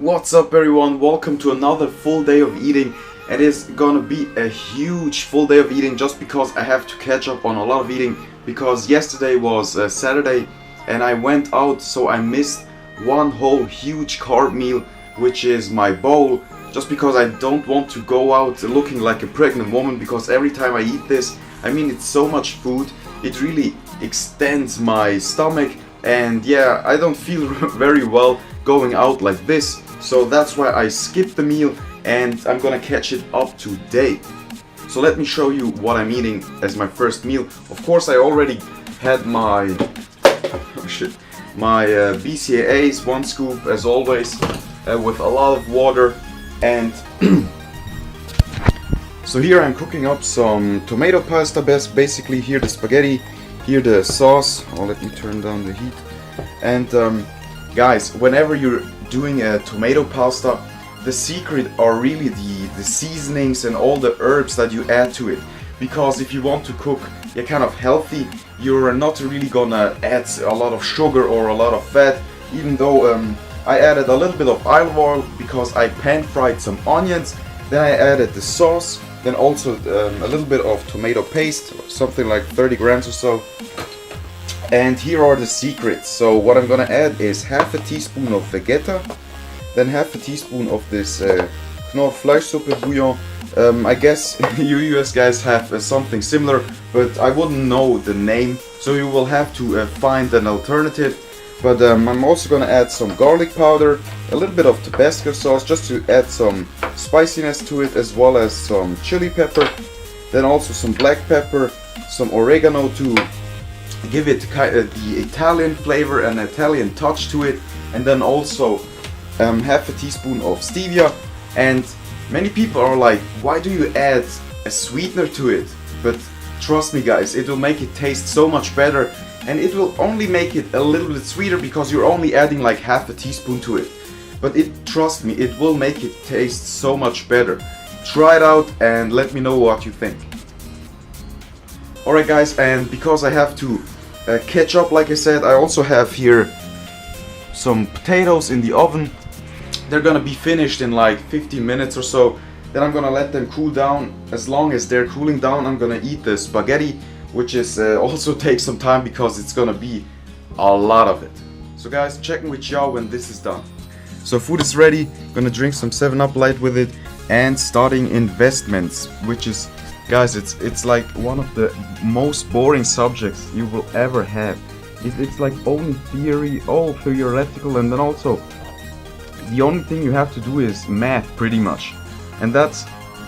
What's up everyone, welcome to another full day of eating. It is gonna be a huge full day of eating just because I have to catch up on a lot of eating, because yesterday was Saturday and I went out, so I missed one whole huge carb meal, which is my bowl, just because I don't want to go out looking like a pregnant woman, because every time I eat this, I mean, it's so much food, it really extends my stomach, and yeah, I don't feel very well going out like this. So that's why I skipped the meal and I'm gonna catch it up today. So let me show you what I'm eating as my first meal. Of course, I already had my BCAAs, 1 scoop as always, with a lot of water. And so here I'm cooking up some tomato pasta. Basically here the spaghetti, here the sauce. Oh, let me turn down the heat. And guys, whenever you're doing a tomato pasta, the secret are really the seasonings and all the herbs that you add to it. Because if you want to cook kind of healthy, you're not really gonna add a lot of sugar or a lot of fat. Even though I added a little bit of olive oil because I pan fried some onions, then I added the sauce, then also a little bit of tomato paste, something like 30 grams or so. And here are the secrets. So what I'm gonna add is half a teaspoon of Vegeta, then half a teaspoon of this Knorr Fleischsuppe bouillon. I guess you US guys have something similar, but I wouldn't know the name, so you will have to find an alternative. But I'm also gonna add some garlic powder, a little bit of Tabasco sauce just to add some spiciness to it, as well as some chili pepper, then also some black pepper, some oregano to give it the Italian flavor and Italian touch to it, and then also half a teaspoon of stevia. And many people are like, why do you add a sweetener to it? But trust me guys, it will make it taste so much better, and it will only make it a little bit sweeter because you're only adding like half a teaspoon to it. But trust me, it will make it taste so much better. Try it out and let me know what you think. Alright guys, and because I have to catch up, like I said, I also have here some potatoes in the oven. They're gonna be finished in like 15 minutes or so. Then I'm gonna let them cool down. As long as they're cooling down, I'm gonna eat the spaghetti, which is also takes some time because it's gonna be a lot of it. So guys, checking with y'all when this is done. So food is ready. Gonna drink some 7-Up Light with it, and starting investments, which is, guys, it's like one of the most boring subjects you will ever have. It's like only theory, all theoretical, and then also the only thing you have to do is math pretty much. And that's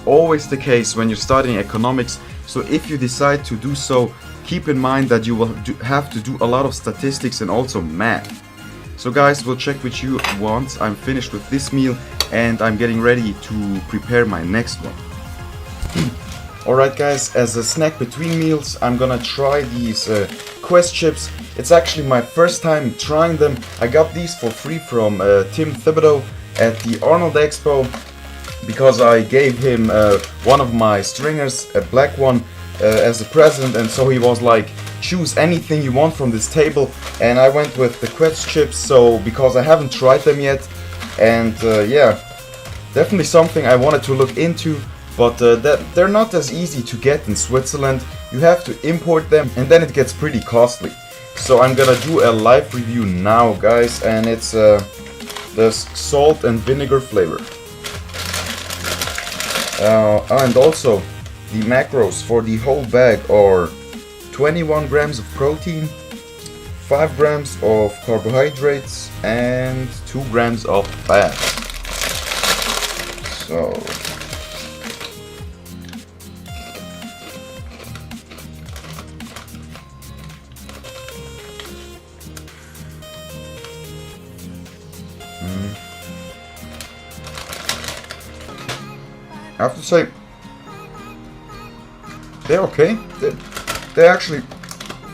always the case when you're studying economics. So if you decide to do so, keep in mind that you will have to do a lot of statistics and also math. So guys, we'll check with you once I'm finished with this meal and I'm getting ready to prepare my next one. Alright guys, as a snack between meals, I'm gonna try these Quest chips. It's actually my first time trying them. I got these for free from Tim Thibodeau at the Arnold Expo, because I gave him one of my stringers, a black one, as a present, and so he was like, choose anything you want from this table, and I went with the Quest chips, so because I haven't tried them yet, and yeah, definitely something I wanted to look into. But they're not as easy to get in Switzerland. You have to import them, and then it gets pretty costly. So I'm gonna do a live review now, guys, and it's the salt and vinegar flavor. And also the macros for the whole bag are 21 grams of protein, 5 grams of carbohydrates, and 2 grams of fat. So I have to say, they're okay. They're actually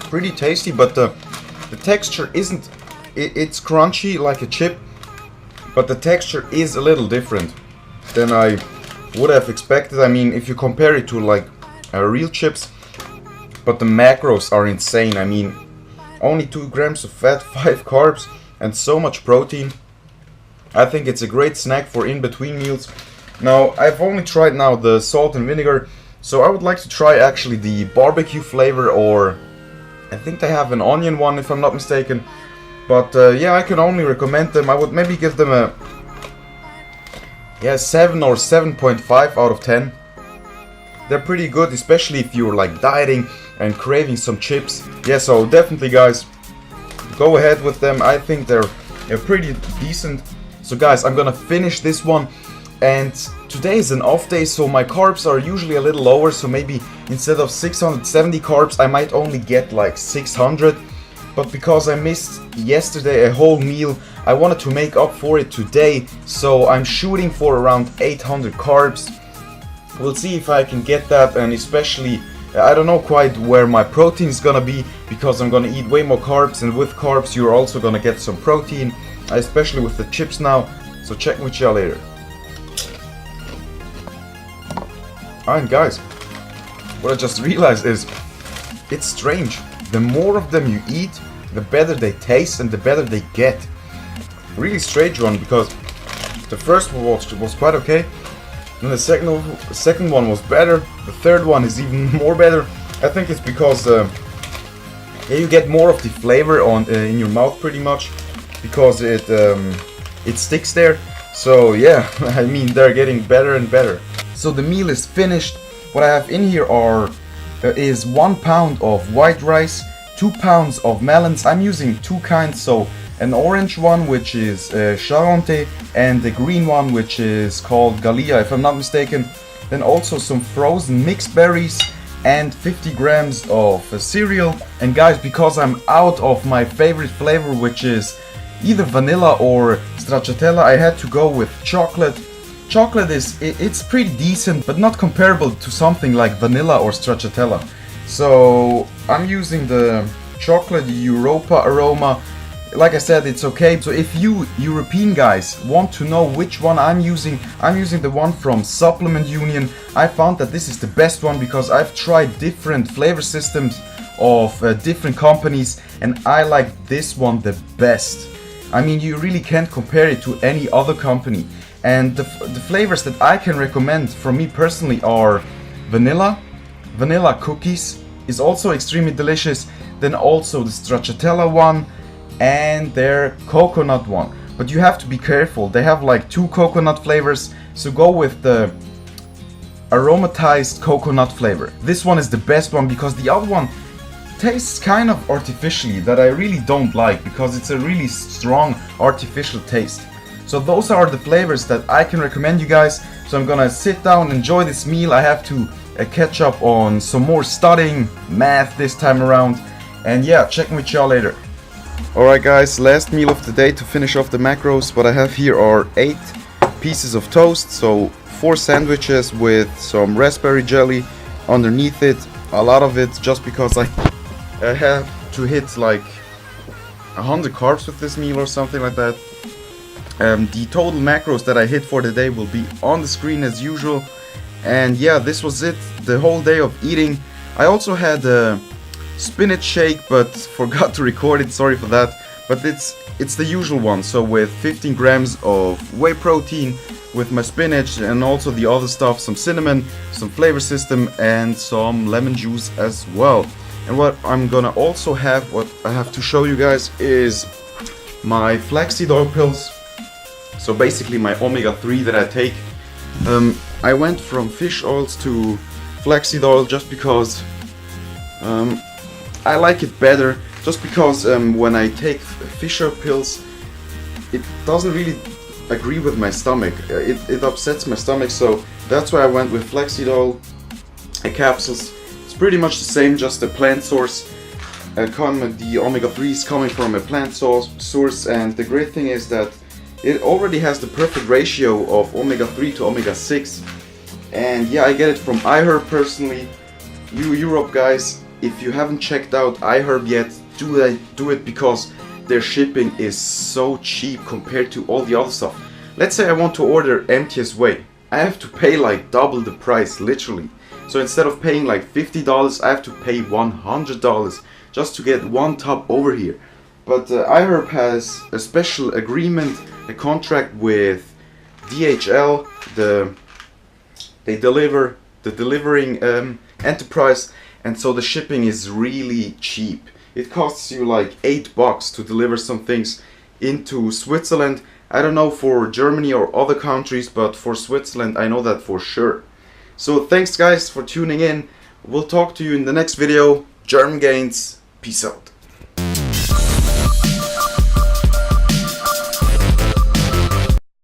pretty tasty, but the texture isn't. It's crunchy like a chip, but the texture is a little different than I would have expected. I mean, if you compare it to like real chips, but the macros are insane. I mean, only 2 grams of fat, 5 carbs, and so much protein. I think it's a great snack for in-between meals. Now, I've only tried now the salt and vinegar, so I would like to try actually the barbecue flavor, or I think they have an onion one if I'm not mistaken. But yeah, I can only recommend them. I would maybe give them a 7 or 7.5 out of 10. They're pretty good, especially if you're like dieting and craving some chips. Yeah, so definitely guys, go ahead with them. I think they're pretty decent. So guys, I'm gonna finish this one, and today is an off day, so my carbs are usually a little lower, so maybe instead of 670 carbs I might only get like 600. But because I missed yesterday a whole meal, I wanted to make up for it today, so I'm shooting for around 800 carbs. We'll see if I can get that, and especially I don't know quite where my protein is gonna be, because I'm gonna eat way more carbs, and with carbs you're also gonna get some protein, especially with the chips now. So check with y'all later. And guys, what I just realized is it's strange. The more of them you eat, the better they taste and the better they get. Really strange one, because the first one was quite okay, and the second one was better. The third one is even more better. I think it's because yeah, you get more of the flavor on in your mouth pretty much, because it sticks there. So yeah, I mean they're getting better and better. So the meal is finished. What I have in here is 1 pound of white rice, 2 pounds of melons. I'm using two kinds, so an orange one which is Charente, and the green one which is called Galia if I'm not mistaken. Then also some frozen mixed berries and 50 grams of cereal. And guys, because I'm out of my favorite flavor, which is either vanilla or stracciatella, I had to go with chocolate. Chocolate it's pretty decent, but not comparable to something like vanilla or stracciatella. So I'm using the chocolate Europa aroma. Like I said, it's okay. So if you European guys want to know which one I'm using the one from Supplement Union. I found that this is the best one because I've tried different flavor systems of different companies, and I like this one the best. I mean, you really can't compare it to any other company. And the flavors that I can recommend from me personally are vanilla cookies is also extremely delicious, then also the stracciatella one and their coconut one. But you have to be careful, they have like 2 coconut flavors, so go with the aromatized coconut flavor. This one is the best one because the other one tastes kind of artificially, that I really don't like, because it's a really strong artificial taste. So those are the flavors that I can recommend you guys. So I'm gonna sit down, enjoy this meal. I have to catch up on some more studying, math this time around. And yeah, check with y'all later. Alright guys, last meal of the day to finish off the macros. What I have here are 8 pieces of toast. So 4 sandwiches with some raspberry jelly underneath it. A lot of it just because I have to hit like 100 carbs with this meal or something like that. The total macros that I hit for the day will be on the screen as usual. And yeah, this was it, the whole day of eating. I also had a spinach shake, but forgot to record it, sorry for that. But it's the usual one, so with 15 grams of whey protein, with my spinach and also the other stuff, some cinnamon, some flavor system, and some lemon juice as well. And what I'm gonna also have, what I have to show you guys, is my flaxseed oil pills. So basically my omega-3 that I take. I went from fish oils to flaxseed oil just because I like it better. Just because when I take fish oil pills, it doesn't really agree with my stomach. It upsets my stomach, so that's why I went with flaxseed oil capsules. It's pretty much the same, just a plant source. The omega-3 is coming from a plant source, and the great thing is that it already has the perfect ratio of omega-3 to omega-6. And yeah, I get it from IIFYM personally. You Europe guys, if you haven't checked out IIFYM yet, do it because their shipping is so cheap compared to all the other stuff. Let's say I want to order MTS whey. I have to pay like double the price, literally. So instead of paying like $50, I have to pay $100 just to get one tub over here. But IIFYM has a special agreement, a contract with DHL, they deliver the delivering enterprise, and so the shipping is really cheap. It costs you like $8 to deliver some things into Switzerland. I don't know for Germany or other countries, but for Switzerland I know that for sure. So thanks guys for tuning in. We'll talk to you in the next video. German Gains. Peace out.